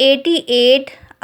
88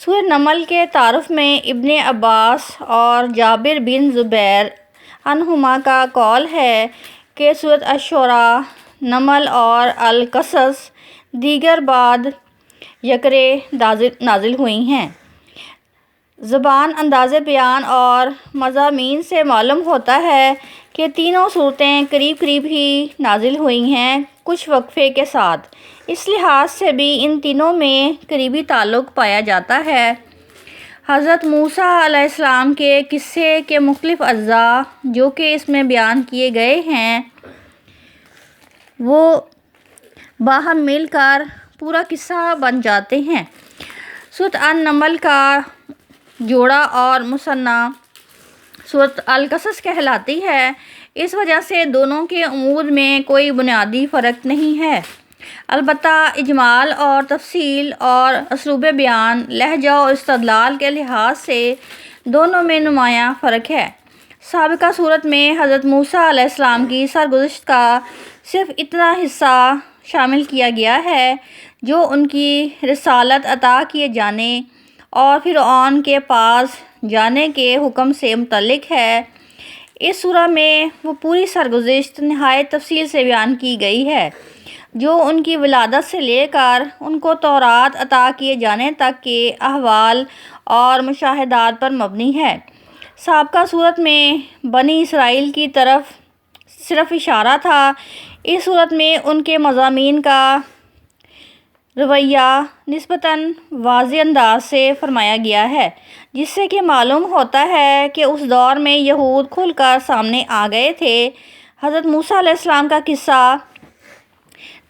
سورہ نمل کے تعارف میں ابن عباس اور جابر بن زبیر عنہما کا قول ہے کہ سورۃ الشعراء، نمل اور القصص دیگر بعد یکرے نازل ہوئی ہیں۔ زبان، انداز بیان اور مضامین سے معلوم ہوتا ہے کہ تینوں صورتیں قریب قریب ہی نازل ہوئی ہیں، کچھ وقفے کے ساتھ۔ اس لحاظ سے بھی ان تینوں میں قریبی تعلق پایا جاتا ہے۔ حضرت موسیٰ علیہ السلام کے قصے کے مختلف اجزاء جو کہ اس میں بیان کیے گئے ہیں، وہ باہم مل کر پورا قصہ بن جاتے ہیں۔ سورۃ النمل کا جوڑا اور مثنیٰ سورۃ القصص کہلاتی ہے۔ اس وجہ سے دونوں کے عمود میں کوئی بنیادی فرق نہیں ہے، البتہ اجمال اور تفصیل اور اسلوب بیان، لہجہ اور استدلال کے لحاظ سے دونوں میں نمایاں فرق ہے۔ سابقہ صورت میں حضرت موسیٰ علیہ السلام کی سرگزشت کا صرف اتنا حصہ شامل کیا گیا ہے جو ان کی رسالت عطا کیے جانے اور فرعون کے پاس جانے کے حکم سے متعلق ہے۔ اس سورہ میں وہ پوری سرگزشت نہایت تفصیل سے بیان کی گئی ہے جو ان کی ولادت سے لے کر ان کو تورات عطا کیے جانے تک کے احوال اور مشاہدات پر مبنی ہے۔ سابقہ صورت میں بنی اسرائیل کی طرف صرف اشارہ تھا، اس صورت میں ان کے مضامین کا رویہ نسبتاً واضح انداز سے فرمایا گیا ہے، جس سے کہ معلوم ہوتا ہے کہ اس دور میں یہود کھل کر سامنے آ گئے تھے۔ حضرت موسیٰ علیہ السلام کا قصہ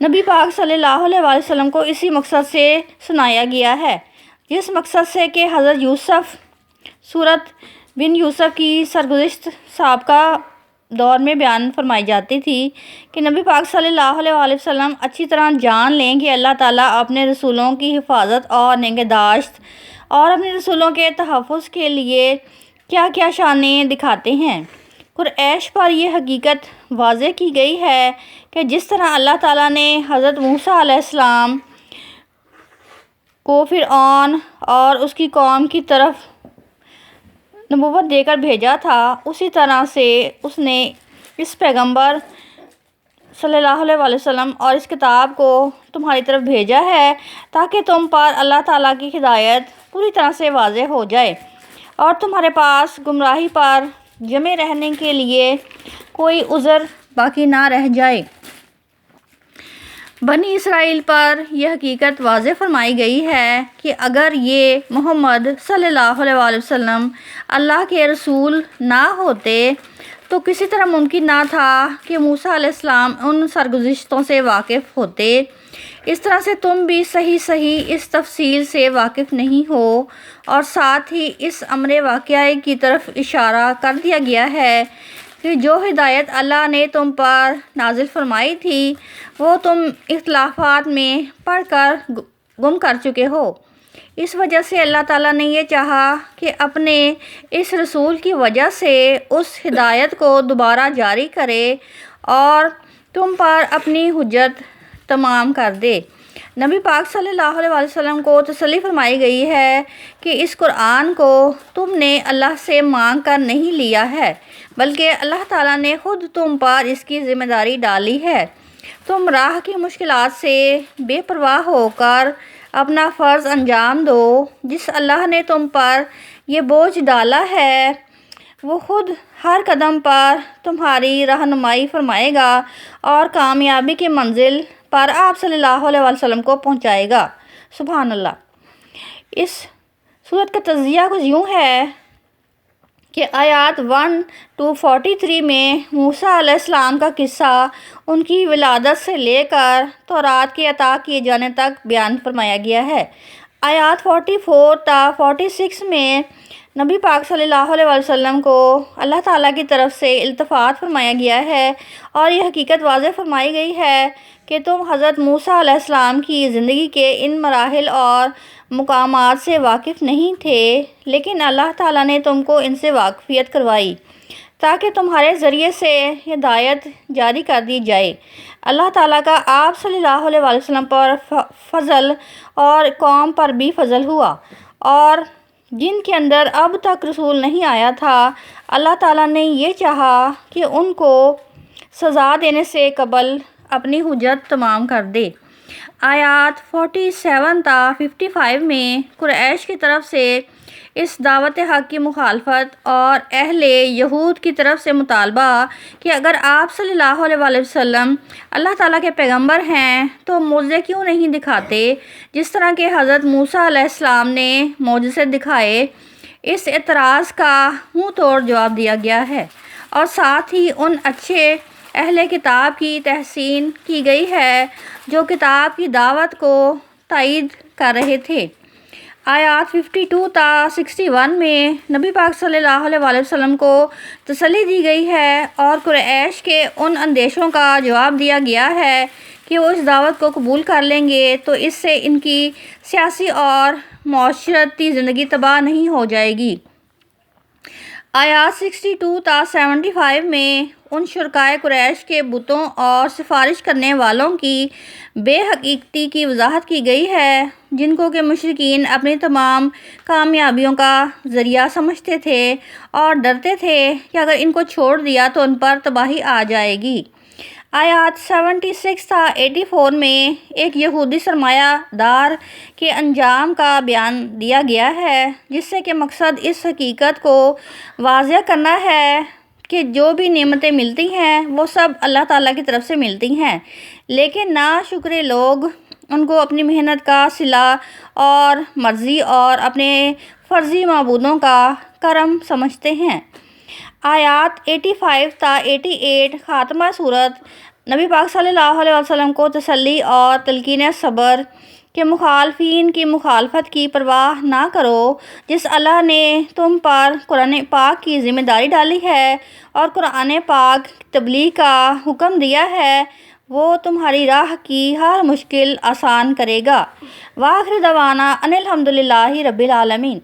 نبی پاک صلی اللہ علیہ وسلم کو اسی مقصد سے سنایا گیا ہے، جس مقصد سے کہ حضرت یوسف سورۃ بن یوسف کی سرگزشت سابقہ دور میں بیان فرمائی جاتی تھی کہ نبی پاک صلی اللہ علیہ وسلم اچھی طرح جان لیں کہ اللہ تعالیٰ اپنے رسولوں کی حفاظت اور نگہداشت اور اپنے رسولوں کے تحفظ کے لیے کیا کیا شانیں دکھاتے ہیں۔ قریش پر یہ حقیقت واضح کی گئی ہے کہ جس طرح اللہ تعالیٰ نے حضرت موسیٰ علیہ السلام کو فرعون اور اس کی قوم کی طرف نبوت دے کر بھیجا تھا، اسی طرح سے اس نے اس پیغمبر صلی اللہ علیہ وسلم اور اس کتاب کو تمہاری طرف بھیجا ہے تاکہ تم پر اللہ تعالیٰ کی ہدایت پوری طرح سے واضح ہو جائے اور تمہارے پاس گمراہی پر جمے رہنے کے لیے کوئی عذر باقی نہ رہ جائے۔ بنی اسرائیل پر یہ حقیقت واضح فرمائی گئی ہے کہ اگر یہ محمد صلی اللہ علیہ وسلم اللہ کے رسول نہ ہوتے تو کسی طرح ممکن نہ تھا کہ موسیٰ علیہ السلام ان سرگزشتوں سے واقف ہوتے۔ اس طرح سے تم بھی صحیح اس تفصیل سے واقف نہیں ہو، اور ساتھ ہی اس امر واقعہ کی طرف اشارہ کر دیا گیا ہے کہ جو ہدایت اللہ نے تم پر نازل فرمائی تھی وہ تم اختلافات میں پڑھ کر گم کر چکے ہو۔ اس وجہ سے اللہ تعالیٰ نے یہ چاہا کہ اپنے اس رسول کی وجہ سے اس ہدایت کو دوبارہ جاری کرے اور تم پر اپنی حجت تمام کر دے۔ نبی پاک صلی اللہ علیہ وسلم کو تسلی فرمائی گئی ہے کہ اس قرآن کو تم نے اللہ سے مانگ کر نہیں لیا ہے، بلکہ اللہ تعالیٰ نے خود تم پر اس کی ذمہ داری ڈالی ہے۔ تم راہ کی مشکلات سے بے پرواہ ہو کر اپنا فرض انجام دو۔ جس اللہ نے تم پر یہ بوجھ ڈالا ہے وہ خود ہر قدم پر تمہاری رہنمائی فرمائے گا اور کامیابی کی منزل پر آپ صلی اللہ علیہ وسلم کو پہنچائے گا۔ سبحان اللہ۔ اس صورت کا تجزیہ کچھ یوں ہے کہ آیات 1 to 43 میں موسیٰ علیہ السلام کا قصہ ان کی ولادت سے لے کر تورات کے عطا کیے جانے تک بیان فرمایا گیا ہے۔ آیات 44 تا 46 میں نبی پاک صلی اللہ علیہ وسلم کو اللہ تعالیٰ کی طرف سے التفات فرمایا گیا ہے اور یہ حقیقت واضح فرمائی گئی ہے کہ تم حضرت موسیٰ علیہ السلام کی زندگی کے ان مراحل اور مقامات سے واقف نہیں تھے، لیکن اللہ تعالیٰ نے تم کو ان سے واقفیت کروائی تاکہ تمہارے ذریعے سے ہدایت جاری کر دی جائے۔ اللہ تعالیٰ کا آپ صلی اللہ علیہ وسلم پر فضل اور قوم پر بھی فضل ہوا، اور جن کے اندر اب تک رسول نہیں آیا تھا، اللہ تعالیٰ نے یہ چاہا کہ ان کو سزا دینے سے قبل اپنی حجت تمام کر دے۔ آیات 47 تا 55 میں قریش کی طرف سے اس دعوت حق کی مخالفت اور اہل یہود کی طرف سے مطالبہ کہ اگر آپ صلی اللہ علیہ وسلم اللہ تعالیٰ کے پیغمبر ہیں تو معجزے کیوں نہیں دکھاتے جس طرح کہ حضرت موسیٰ علیہ السلام نے معجزے دکھائے۔ اس اعتراض کا منہ توڑ جواب دیا گیا ہے اور ساتھ ہی ان اچھے اہل کتاب کی تحسین کی گئی ہے جو کتاب کی دعوت کو تائید کر رہے تھے۔ آیات 52 تا 61 میں نبی پاک صلی اللہ علیہ وسلم کو تسلی دی گئی ہے اور قریش کے ان اندیشوں کا جواب دیا گیا ہے کہ وہ اس دعوت کو قبول کر لیں گے تو اس سے ان کی سیاسی اور معاشرتی زندگی تباہ نہیں ہو جائے گی۔ آیات 62 تا 75 میں ان شرکائے قریش کے بتوں اور سفارش کرنے والوں کی بے حقیقتی کی وضاحت کی گئی ہے جن کو کہ مشرکین اپنی تمام کامیابیوں کا ذریعہ سمجھتے تھے اور ڈرتے تھے کہ اگر ان کو چھوڑ دیا تو ان پر تباہی آ جائے گی۔ آیات 76 تا 84 میں ایک یہودی سرمایہ دار کے انجام کا بیان دیا گیا ہے جس سے کہ مقصد اس حقیقت کو واضح کرنا ہے کہ جو بھی نعمتیں ملتی ہیں وہ سب اللہ تعالیٰ کی طرف سے ملتی ہیں، لیکن ناشکر لوگ ان کو اپنی محنت کا صلہ اور مرضی اور اپنے فرضی معبودوں کا کرم سمجھتے ہیں۔ آیات 85 تا 88 خاتمہ صورت نبی پاک صلی اللہ علیہ وسلم کو تسلی اور تلقین صبر کہ مخالفین کی مخالفت کی پرواہ نہ کرو، جس اللہ نے تم پر قرآن پاک کی ذمہ داری ڈالی ہے اور قرآن پاک تبلیغ کا حکم دیا ہے، وہ تمہاری راہ کی ہر مشکل آسان کرے گا۔ وآخر دعوانا ان الحمد للہ رب العالمین۔